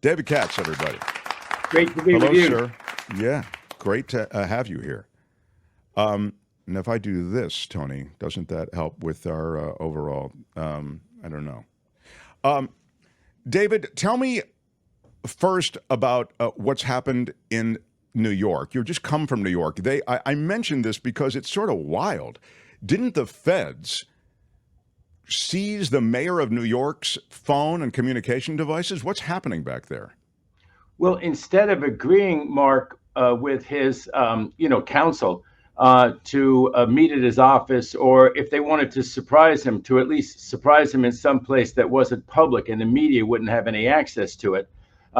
David Katz, everybody. Great to be Hello, with you. sir. Yeah, great to have you here. And if I do this, Tony, doesn't that help with our overall? I don't know. David, tell me first about what's happened in New York. You've just come from New York. I mentioned this because it's sort of wild. Didn't the feds seize the mayor of New York's phone and communication devices? What's happening back there? Well, instead of agreeing, Mark, with his, counsel to meet at his office, or if they wanted to surprise him, to at least surprise him in some place that wasn't public and the media wouldn't have any access to it,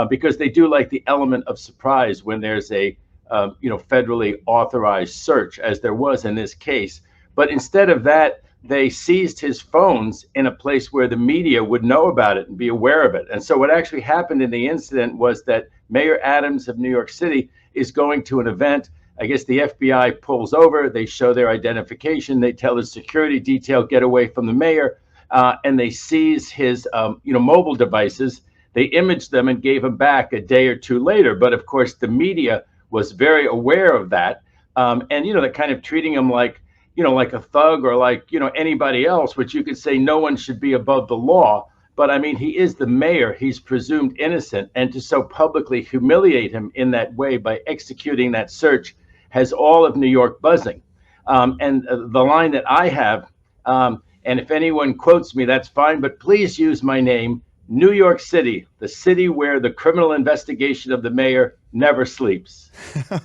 because they do like the element of surprise when there's a, federally authorized search, as there was in this case. But instead of that, they seized his phones in a place where the media would know about it and be aware of it. And so what actually happened in the incident was that Mayor Adams of New York City is going to an event. I guess the FBI pulls over, they show their identification, they tell the security detail, get away from the mayor, and they seize his mobile devices. They imaged them and gave them back a day or two later. But of course, the media was very aware of that. And, they're kind of treating him like a thug or like, anybody else, which you could say no one should be above the law. But I mean, he is the mayor. He's presumed innocent. And to so publicly humiliate him in that way by executing that search has all of New York buzzing. And the line that I have, and if anyone quotes me, that's fine, but please use my name, New York City, the city where the criminal investigation of the mayor never sleeps. And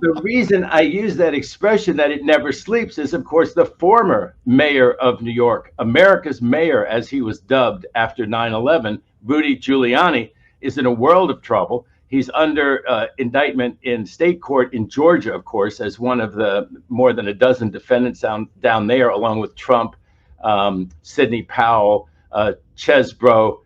the reason I use that expression, that it never sleeps, is, of course, the former mayor of New York, America's mayor, as he was dubbed after 9/11, Rudy Giuliani, is in a world of trouble. He's under indictment in state court in Georgia, of course, as one of the more than a dozen defendants down there, along with Trump, Sidney Powell, Chesbro,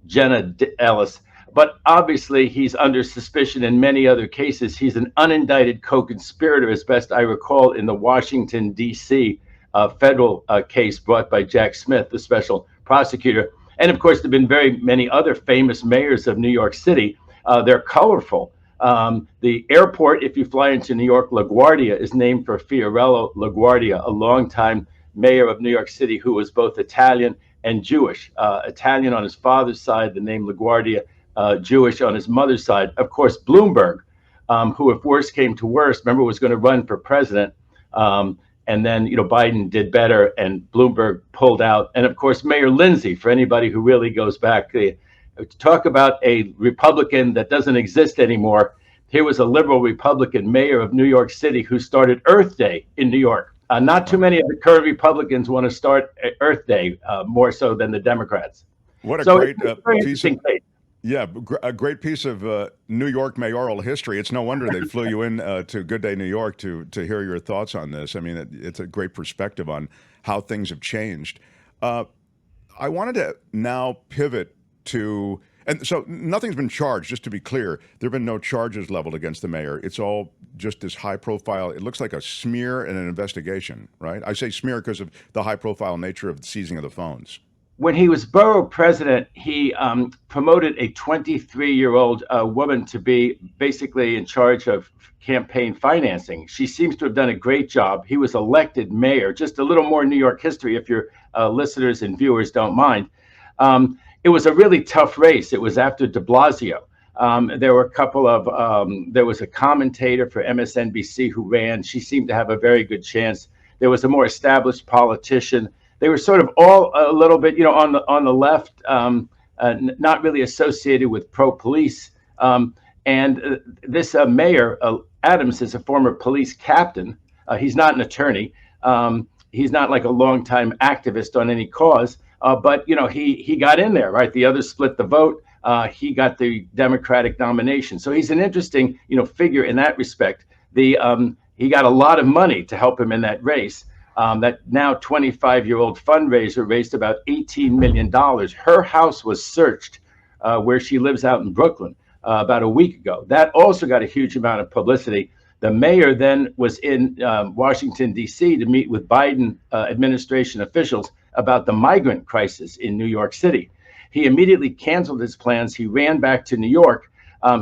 Jenna Ellis. But obviously, he's under suspicion in many other cases. He's an unindicted co-conspirator, as best I recall, in the Washington, D.C. Federal case brought by Jack Smith, the special prosecutor. And of course, there have been very many other famous mayors of New York City. They're colorful. The airport, if you fly into New York, LaGuardia, is named for Fiorello LaGuardia, a longtime mayor of New York City who was both Italian and Jewish. Italian on his father's side, the name LaGuardia. Jewish on his mother's side. Of course, Bloomberg, who, if worse came to worse, remember, was going to run for president. And then, Biden did better and Bloomberg pulled out. And of course, Mayor Lindsay, for anybody who really goes back, to talk about a Republican that doesn't exist anymore. Here was a liberal Republican mayor of New York City who started Earth Day in New York. Not too many of the current Republicans want to start Earth Day, more so than the Democrats. What a great piece of... Yeah, a great piece of New York mayoral history. It's no wonder they flew you in to Good Day New York to hear your thoughts on this. I mean, it's a great perspective on how things have changed. I wanted to now pivot to, and so nothing's been charged, just to be clear. There have been no charges leveled against the mayor. It's all just this high profile, it looks like a smear and an investigation, right? I say smear because of the high profile nature of the seizing of the phones. When he was borough president, he promoted a 23-year-old woman to be basically in charge of campaign financing. She seems to have done a great job. He was elected mayor. Just a little more New York history, if your listeners and viewers don't mind. It was a really tough race. It was after de Blasio. There were a couple of, there was a commentator for MSNBC who ran. She seemed to have a very good chance. There was a more established politician. They were sort of all a little bit, on the left, not really associated with pro-police. And this mayor, Adams, is a former police captain. He's not an attorney. He's not like a longtime activist on any cause. But, he got in there, right? The others split the vote. He got the Democratic nomination. So he's an interesting, figure in that respect. He got a lot of money to help him in that race. That now 25-year-old fundraiser raised about $18 million. Her house was searched where she lives out in Brooklyn about a week ago. That also got a huge amount of publicity. The mayor then was in Washington, D.C. to meet with Biden administration officials about the migrant crisis in New York City. he immediately canceled his plans. He ran back to New York.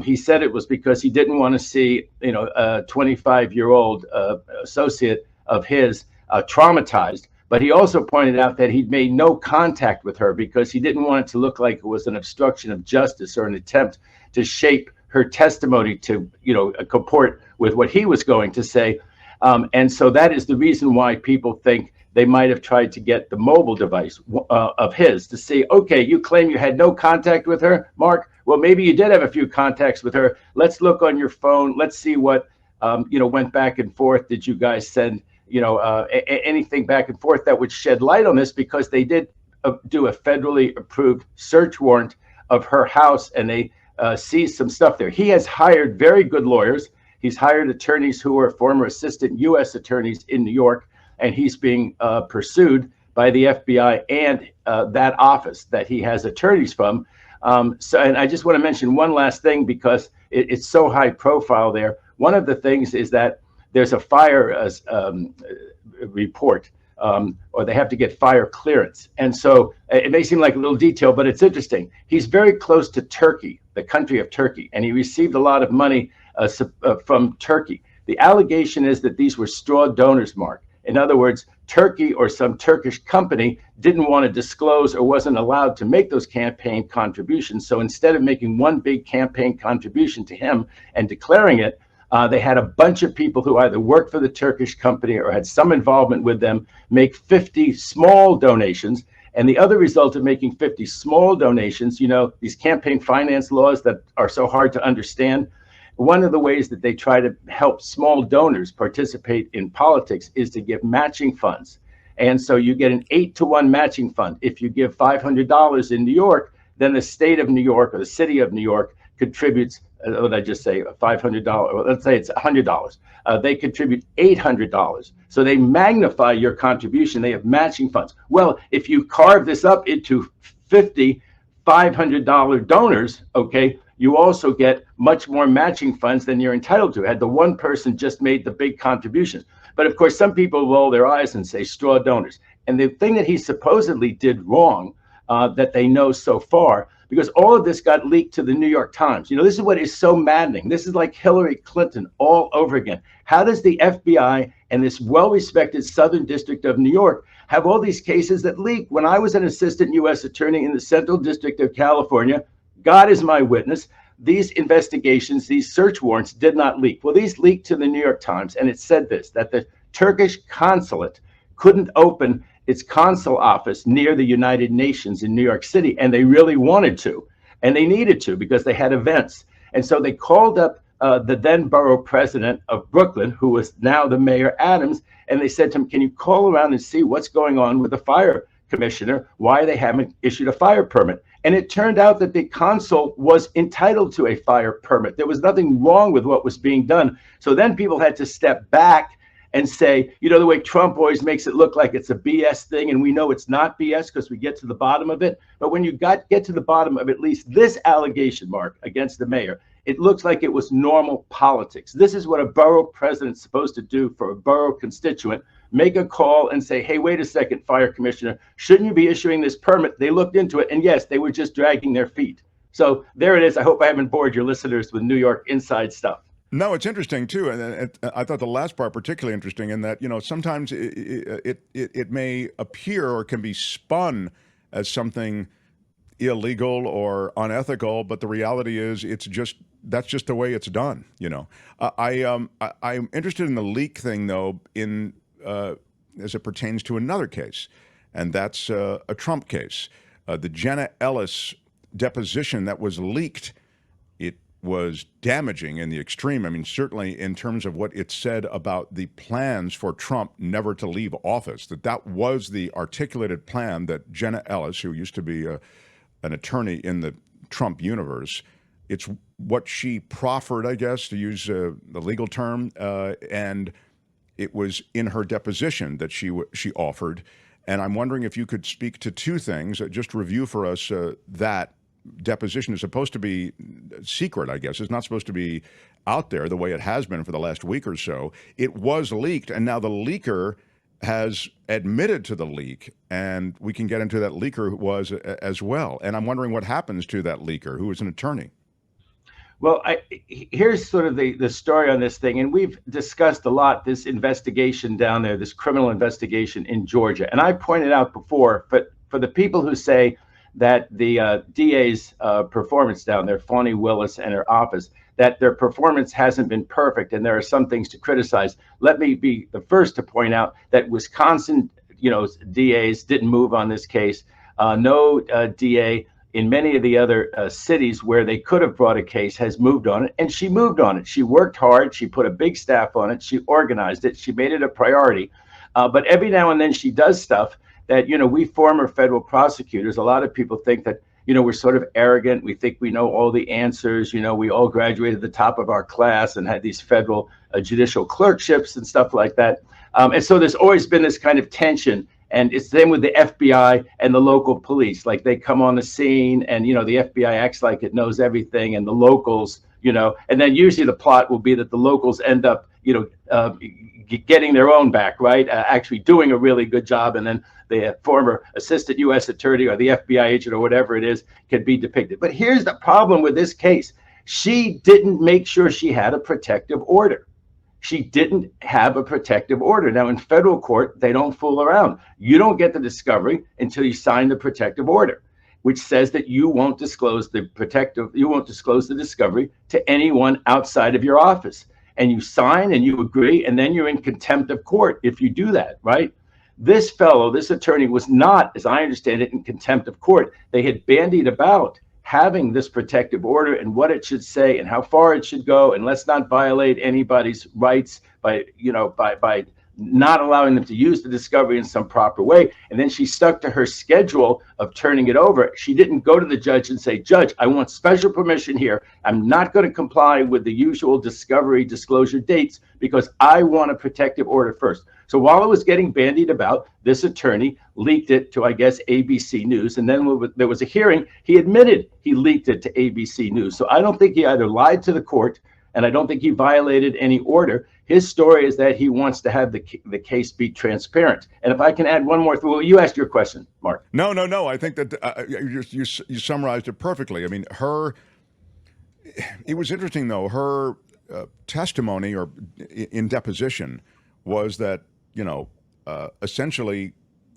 He said it was because he didn't want to see, a 25-year-old associate of his traumatized. But he also pointed out that he'd made no contact with her because he didn't want it to look like it was an obstruction of justice or an attempt to shape her testimony to, comport with what he was going to say. And so that is the reason why people think they might have tried to get the mobile device of his to see, okay, you claim you had no contact with her, Mark. Well, maybe you did have a few contacts with her. Let's look on your phone. Let's see what, went back and forth. Did you guys send, anything back and forth that would shed light on this? Because they did do a federally approved search warrant of her house, and they seized some stuff there. He has hired very good lawyers. He's hired attorneys who are former assistant U.S. attorneys in New York, and he's being pursued by the FBI and that office that he has attorneys from. And I just want to mention one last thing because it's so high profile there. One of the things is that there's a fire report, or they have to get fire clearance. And so it may seem like a little detail, but it's interesting. He's very close to Turkey, the country of Turkey, and he received a lot of money from Turkey. The allegation is that these were straw donors, Mark. In other words, Turkey or some Turkish company didn't want to disclose or wasn't allowed to make those campaign contributions. So instead of making one big campaign contribution to him and declaring it, they had a bunch of people who either worked for the Turkish company or had some involvement with them make 50 small donations. And the other result of making 50 small donations, these campaign finance laws that are so hard to understand, one of the ways that they try to help small donors participate in politics is to give matching funds. And so you get an 8-to-1 matching fund. If you give $500 in New York, then the state of New York or the city of New York contributes, what did I just say, $500, well, let's say it's $100. They contribute $800. So they magnify your contribution. They have matching funds. Well, if you carve this up into 50 $500 donors, okay, you also get much more matching funds than you're entitled to had the one person just made the big contributions. But of course, some people roll their eyes and say straw donors. And the thing that he supposedly did wrong, that they know so far, because all of this got leaked to the New York Times. This is what is so maddening. This is like Hillary Clinton all over again. How does the FBI and this well-respected Southern District of New York have all these cases that leak? When I was an assistant U.S. attorney in the Central District of California, God is my witness, these investigations, these search warrants did not leak. Well, these leaked to the New York Times, and it said this, that the Turkish consulate couldn't open its consul office near the United Nations in New York City, and they really wanted to, and they needed to because they had events. And so they called up the then borough president of Brooklyn, who was now the mayor Adams, and they said to him, can you call around and see what's going on with the fire commissioner, why they haven't issued a fire permit? And it turned out that the consul was entitled to a fire permit. There was nothing wrong with what was being done. So then people had to step back and say, the way Trump always makes it look like it's a BS thing, and we know it's not BS because we get to the bottom of it. But when you get to the bottom of at least this allegation, Mark, against the mayor, it looks like it was normal politics. This is what a borough president's supposed to do for a borough constituent. Make a call and say, hey, wait a second, fire commissioner, shouldn't you be issuing this permit? They looked into it, and yes, they were just dragging their feet. So there it is. I hope I haven't bored your listeners with New York inside stuff. No, it's interesting too, and I thought the last part particularly interesting in that sometimes it may appear or can be spun as something illegal or unethical, but the reality is that's just the way it's done. I'm interested in the leak thing though, as it pertains to another case, and that's a Trump case, the Jenna Ellis deposition that was leaked. It was damaging in the extreme. I mean, certainly in terms of what it said about the plans for Trump never to leave office, that was the articulated plan that Jenna Ellis, who used to be an attorney in the Trump universe, it's what she proffered, I guess, to use the legal term, and it was in her deposition that she offered. And I'm wondering if you could speak to two things, just review for us that deposition is supposed to be secret, I guess. It's not supposed to be out there the way it has been for the last week or so. It was leaked, and now the leaker has admitted to the leak, and we can get into that leaker who was as well. And I'm wondering what happens to that leaker who is an attorney. Well, here's sort of the story on this thing, and we've discussed a lot this investigation down there, this criminal investigation in Georgia. And I pointed out before, but for the people who say that the DA's performance down there, Fani Willis and her office, that their performance hasn't been perfect and there are some things to criticize, let me be the first to point out that Wisconsin, DAs didn't move on this case. No DA in many of the other cities where they could have brought a case has moved on it, and she moved on it. She worked hard. She put a big staff on it. She organized it. She made it a priority. But every now and then she does stuff that, we former federal prosecutors, a lot of people think that, we're sort of arrogant. We think we know all the answers. We all graduated at the top of our class and had these federal judicial clerkships and stuff like that. And so there's always been this kind of tension. And it's the same with the FBI and the local police. Like they come on the scene and, the FBI acts like it knows everything, and the locals, and then usually the plot will be that the locals end up, getting their own back, right? Actually doing a really good job. And then the former assistant U.S. attorney or the FBI agent or whatever it is can be depicted. But here's the problem with this case. She didn't make sure she had a protective order. She didn't have a protective order. Now, in federal court, they don't fool around. You don't get the discovery until you sign the protective order, which says that you won't disclose the discovery to anyone outside of your office. And you sign and you agree, and then you're in contempt of court if you do that, right? This fellow, this attorney, was not, as I understand it, in contempt of court. They had bandied about having this protective order and what it should say and how far it should go, and let's not violate anybody's rights by not allowing them to use the discovery in some proper way. And then she stuck to her schedule of turning it over. She didn't go to the judge and say, "Judge, I want special permission here. I'm not going to comply with the usual discovery disclosure dates because I want a protective order first." So while it was getting bandied about, this attorney leaked it to, I guess, ABC News. And then when there was a hearing, he admitted he leaked it to ABC News. So I don't think he either lied to the court, and I don't think he violated any order. His story is that he wants to have the case be transparent. And if I can add one more thing, well, you asked your question, Mark. No. I think that you summarized it perfectly. I mean, it was interesting, though, her testimony or in deposition was that, essentially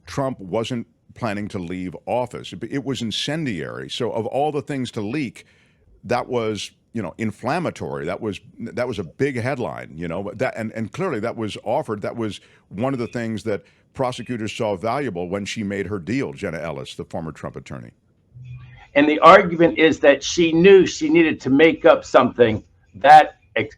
Trump wasn't planning to leave office. It was incendiary. So of all the things to leak, that was, inflammatory. That was a big headline, and clearly that was offered. That was one of the things that prosecutors saw valuable when she made her deal, Jenna Ellis, the former Trump attorney. And the argument is that she knew she needed to make up something that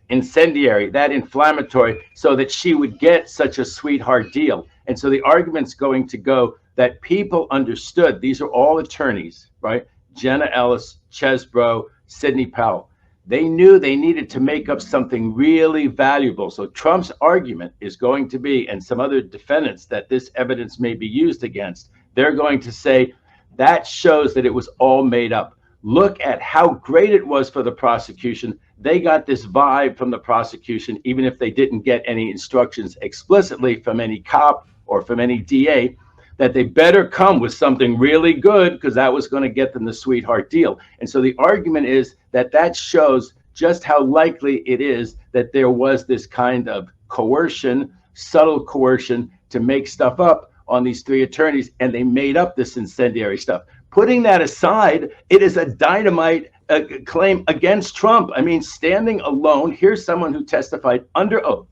incendiary, that inflammatory, so that she would get such a sweetheart deal. And so the argument's going to go that people understood, these are all attorneys, right? Jenna Ellis, Chesbrough, Sidney Powell. They knew they needed to make up something really valuable. So Trump's argument is going to be, and some other defendants that this evidence may be used against, they're going to say that shows that it was all made up. Look at how great it was for the prosecution. They got this vibe from the prosecution, even if they didn't get any instructions explicitly from any cop or from any DA, that they better come with something really good because that was going to get them the sweetheart deal. And so the argument is that shows just how likely it is that there was this kind of coercion, subtle coercion, to make stuff up on these three attorneys, and they made up this incendiary stuff. Putting that aside, it is a dynamite claim against Trump. I mean, standing alone, here's someone who testified under oath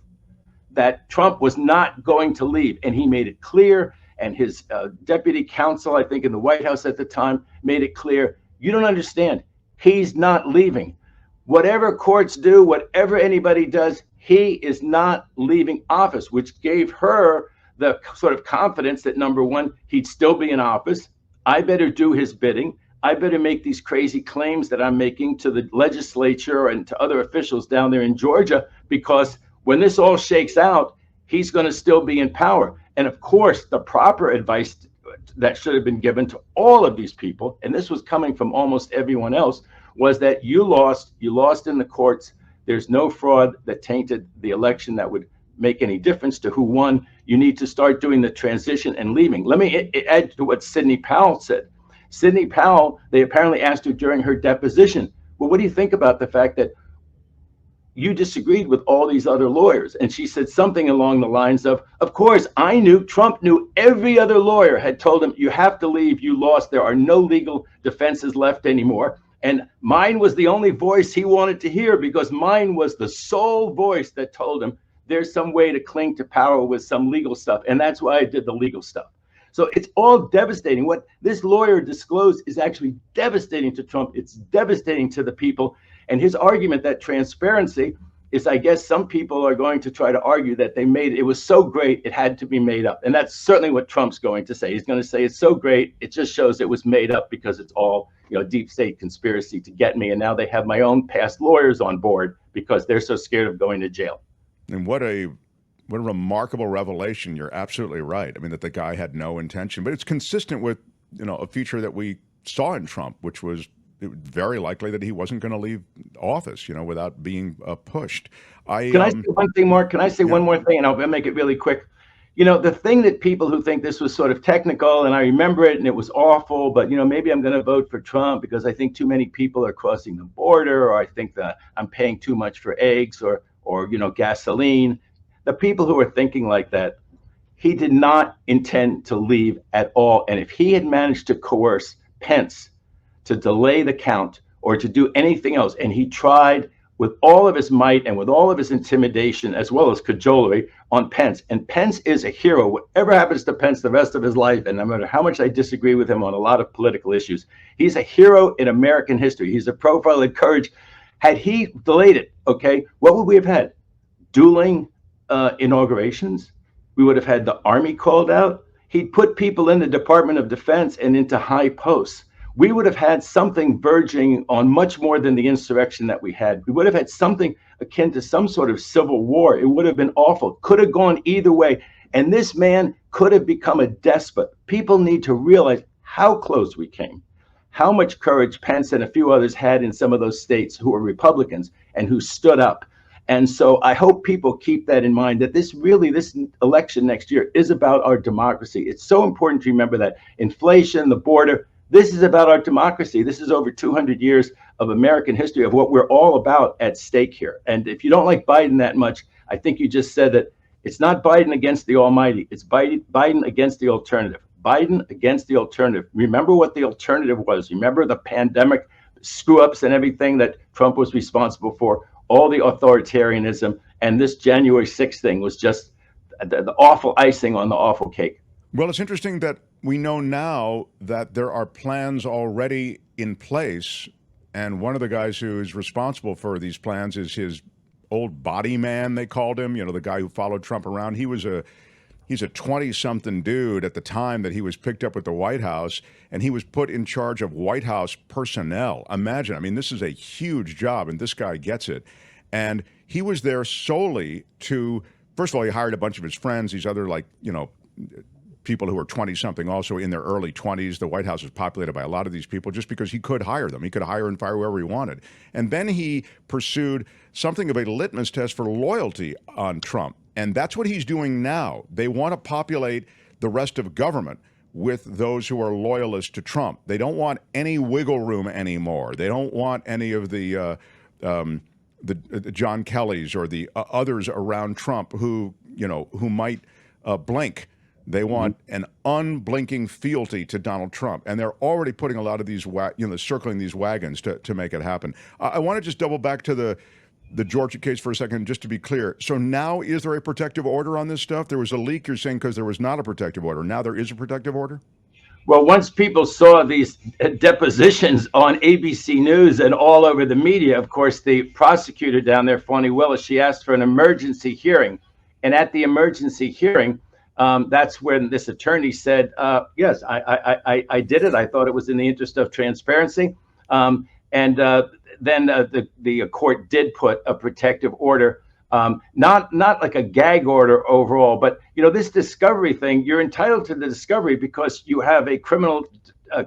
that Trump was not going to leave, and he made it clear, and his deputy counsel, I think in the White House at the time, made it clear, you don't understand, he's not leaving. Whatever courts do, whatever anybody does, he is not leaving office, which gave her the sort of confidence that, number one, he'd still be in office. I better do his bidding. I better make these crazy claims that I'm making to the legislature and to other officials down there in Georgia, because when this all shakes out, he's going to still be in power. And of course, the proper advice that should have been given to all of these people, and this was coming from almost everyone else, was that you lost in the courts. There's no fraud that tainted the election that would make any difference to who won. You need to start doing the transition and leaving. Let me add to what Sidney Powell said. Sidney Powell, they apparently asked her during her deposition, well, what do you think about the fact that you disagreed with all these other lawyers? And she said something along the lines of course, Trump knew every other lawyer had told him, you have to leave, you lost, there are no legal defenses left anymore. And mine was the only voice he wanted to hear, because mine was the sole voice that told him there's some way to cling to power with some legal stuff. And that's why I did the legal stuff. So it's all devastating. What this lawyer disclosed is actually devastating to Trump. It's devastating to the people. And his argument that transparency is, I guess some people are going to try to argue that it was so great it had to be made up. And that's certainly what Trump's going to say. He's going to say it's so great, it just shows it was made up because it's all, deep state conspiracy to get me. And now they have my own past lawyers on board because they're so scared of going to jail. And what a remarkable revelation. You're absolutely right. I mean, that the guy had no intention, but it's consistent with, a feature that we saw in Trump, which was very likely that he wasn't going to leave office, without being pushed. Can I say one thing, Mark? Can I say one more thing? And I'll make it really quick. The thing that people who think this was sort of technical, and I remember it and it was awful, but, maybe I'm going to vote for Trump because I think too many people are crossing the border, or I think that I'm paying too much for eggs or gasoline. The people who are thinking like that, he did not intend to leave at all. And if he had managed to coerce Pence to delay the count or to do anything else, and he tried with all of his might and with all of his intimidation as well as cajolery on Pence, and Pence is a hero. Whatever happens to Pence the rest of his life, and no matter how much I disagree with him on a lot of political issues, he's a hero in American history. He's a profile of courage. Had he delayed it, okay, what would we have had? Dueling inaugurations. We would have had the army called out. He'd put people in the Department of Defense and into high posts. We would have had something verging on much more than the insurrection that we had. We would have had something akin to some sort of civil war. It would have been awful. Could have gone either way. And this man could have become a despot. People need to realize how close we came, how much courage Pence and a few others had in some of those states who were Republicans and who stood up. And so I hope people keep that in mind, that this election next year is about our democracy. It's so important to remember that. Inflation, the border, this is about our democracy. This is over 200 years of American history of what we're all about at stake here. And if you don't like Biden that much, I think you just said that it's not Biden against the almighty. It's Biden against the alternative. Biden against the alternative. Remember what the alternative was. Remember the pandemic screw-ups and everything that Trump was responsible for, all the authoritarianism, and this January 6th thing was just the awful icing on the awful cake. Well, it's interesting that we know now that there are plans already in place, and one of the guys who is responsible for these plans is his old body man, they called him, the guy who followed Trump around. He's a 20-something dude at the time that he was picked up at the White House, and he was put in charge of White House personnel. Imagine, I mean, this is a huge job, and this guy gets it. And he was there solely to, first of all, he hired a bunch of his friends, these other, people who are 20-something, also in their early 20s. The White House was populated by a lot of these people just because he could hire them. He could hire and fire whoever he wanted. And then he pursued something of a litmus test for loyalty on Trump. And that's what he's doing now. They want to populate the rest of government with those who are loyalists to Trump. They don't want any wiggle room anymore. They don't want any of the John Kellys or the others around Trump who might blink. They want an unblinking fealty to Donald Trump, and they're already putting a lot of these, circling these wagons to make it happen. I want to just double back to the Georgia case for a second, just to be clear. So now, is there a protective order on this stuff? There was a leak, you're saying, because there was not a protective order. Now there is a protective order? Well, once people saw these depositions on ABC News and all over the media, of course, the prosecutor down there, Fani Willis, she asked for an emergency hearing. And at the emergency hearing, that's when this attorney said, yes, I did it. I thought it was in the interest of transparency. Then the court did put a protective order, not like a gag order overall, but this discovery thing, you're entitled to the discovery because you have a criminal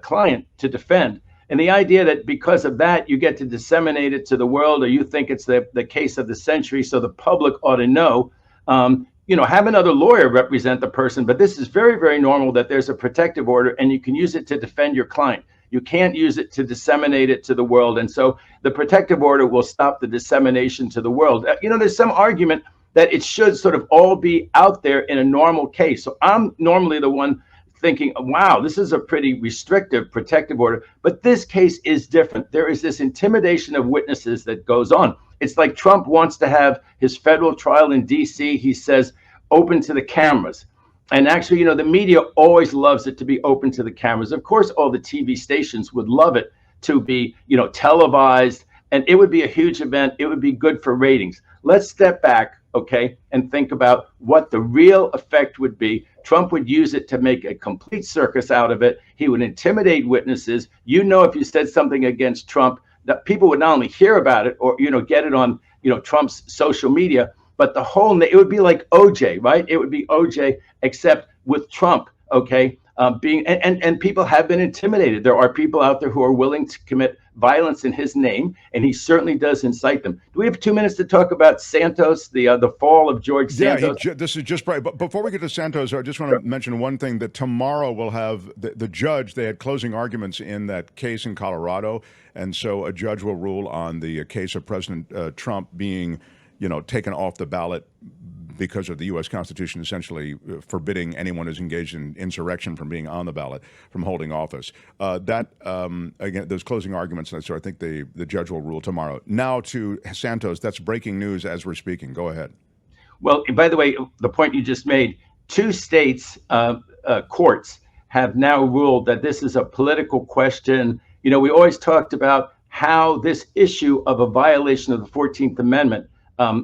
client to defend. And the idea that because of that, you get to disseminate it to the world, or you think it's the case of the century, so the public ought to know. Have another lawyer represent the person. But this is very, very normal that there's a protective order and you can use it to defend your client. You can't use it to disseminate it to the world. And so the protective order will stop the dissemination to the world. There's some argument that it should sort of all be out there in a normal case. So I'm normally the one thinking, wow, this is a pretty restrictive protective order. But this case is different. There is this intimidation of witnesses that goes on. It's like Trump wants to have his federal trial in D.C. He says, open to the cameras. And actually, the media always loves it to be open to the cameras. Of course, all the TV stations would love it to be, televised, and it would be a huge event. It would be good for ratings. Let's step back, okay, and think about what the real effect would be. Trump would use it to make a complete circus out of it. He would intimidate witnesses. If you said something against Trump, that people would not only hear about it or, get it on, Trump's social media, but it would be like OJ, right? It would be OJ, except with Trump, okay? And people have been intimidated. There are people out there who are willing to commit violence in his name, and he certainly does incite them. Do we have 2 minutes to talk about Santos, the fall of George Santos? Yeah, this is just right. But before we get to Santos, I just want to mention one thing, that tomorrow we'll have the judge. They had closing arguments in that case in Colorado, and so a judge will rule on the case of President Trump being taken off the ballot because of the U.S. Constitution essentially forbidding anyone who's engaged in insurrection from being on the ballot, from holding office. Again, those closing arguments, so I think the judge will rule tomorrow. Now to Santos, that's breaking news as we're speaking. Go ahead. Well, by the way, the point you just made, 2 states' courts have now ruled that this is a political question. We always talked about how this issue of a violation of the 14th Amendment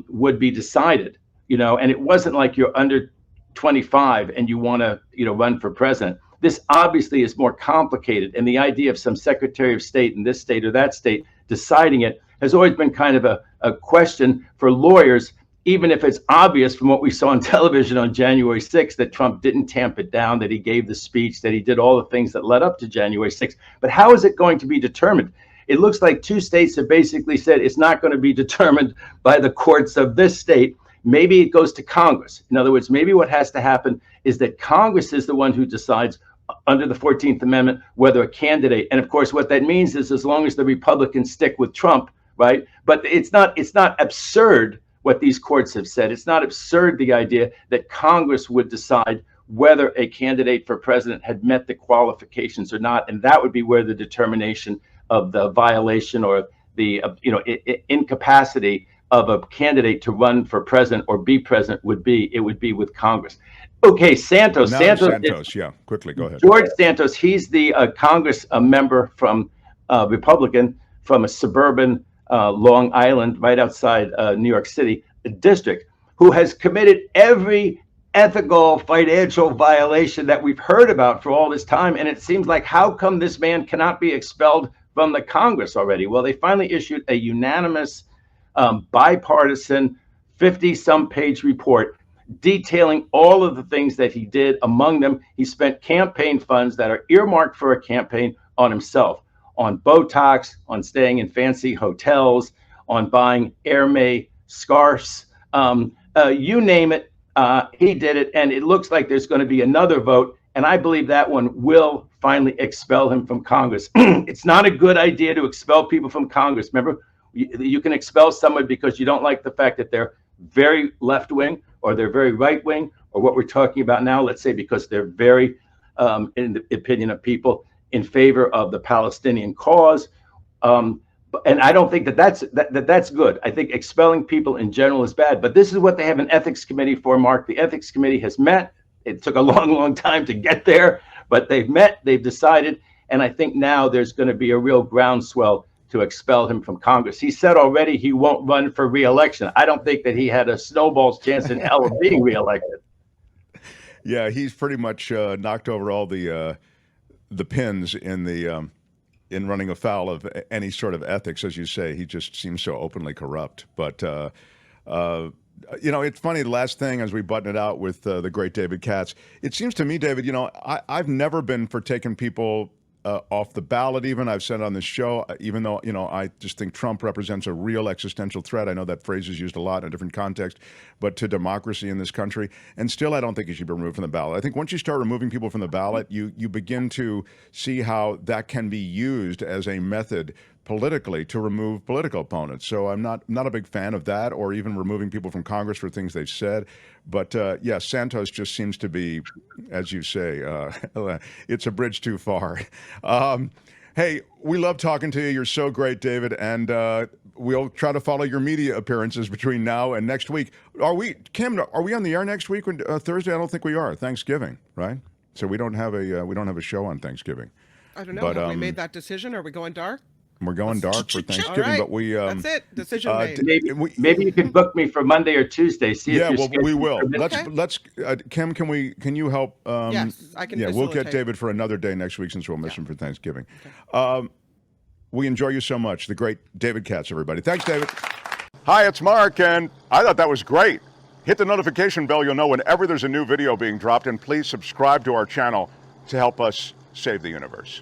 would be decided, and it wasn't like you're under 25 and you want to, run for president. This obviously is more complicated. And the idea of some Secretary of State in this state or that state deciding it has always been kind of a question for lawyers, even if it's obvious from what we saw on television on January 6th that Trump didn't tamp it down, that he gave the speech, that he did all the things that led up to January 6th. But how is it going to be determined? It looks like 2 states have basically said it's not going to be determined by the courts of this state. Maybe it goes to Congress. In other words, maybe what has to happen is that Congress is the one who decides under the 14th Amendment whether a candidate, and of course what that means is as long as the Republicans stick with Trump, right? But it's not absurd what these courts have said. It's not absurd, the idea that Congress would decide whether a candidate for president had met the qualifications or not, and that would be where the determination of the violation or the incapacity of a candidate to run for president or be president would be. It would be with Congress. Okay, Santos. Yeah, quickly, go ahead. George Santos, he's the Congress member from Republican from a suburban Long Island, right outside New York City district, who has committed every ethical financial violation that we've heard about for all this time. And it seems like, how come this man cannot be expelled from the Congress already? Well, they finally issued a unanimous bipartisan 50-some page report detailing all of the things that he did. Among them, he spent campaign funds that are earmarked for a campaign on himself, on Botox, on staying in fancy hotels, on buying Air May scarves, you name it, he did it. And it looks like there's going to be another vote. And I believe that one will finally expel him from Congress. It's not a good idea to expel people from Congress. Remember, you can expel someone because you don't like the fact that they're very left-wing or they're very right-wing, or what we're talking about now, let's say because they're very, in the opinion of people, in favor of the Palestinian cause. And I don't think that's good. I think expelling people in general is bad. But this is what they have an ethics committee for, Mark. The ethics committee has met. It took a long, long time to get there, but they've met, they've decided, and I think now there's going to be a real groundswell to expel him from Congress. He said already he won't run for re-election. I don't think that he had a snowball's chance in hell of being re-elected. Yeah, he's pretty much knocked over all the pins in running afoul of any sort of ethics, as you say. He just seems so openly corrupt. But it's funny, the last thing as we button it out with the great David Katz, it seems to me, David, I've never been for taking people off the ballot even. I've said on this show, even though, I just think Trump represents a real existential threat. I know that phrase is used a lot in a different context, but to democracy in this country. And still, I don't think he should be removed from the ballot. I think once you start removing people from the ballot, you begin to see how that can be used as a method politically to remove political opponents. So I'm not a big fan of that, or even removing people from Congress for things they've said. But yeah, Santos just seems to be, as you say, it's a bridge too far. Hey, we love talking to you. You're so great, David. And we'll try to follow your media appearances between now and next week. Kim, are we on the air next week? Thursday? I don't think we are. Thanksgiving, right? So we don't have a show on Thanksgiving. I don't know. Have we made that decision? Are we going dark? We're going dark for Thanksgiving, right. but we that's it. Decision made. Maybe you can book me for Monday or Tuesday. We will. Let's Kim, can you help? Yes, I can. Yeah, we'll get David for another day next week since we'll miss him for Thanksgiving. Okay. We enjoy you so much. The great David Katz, everybody. Thanks, David. Hi, it's Mark, and I thought that was great. Hit the notification bell. You'll know whenever there's a new video being dropped, and please subscribe to our channel to help us save the universe.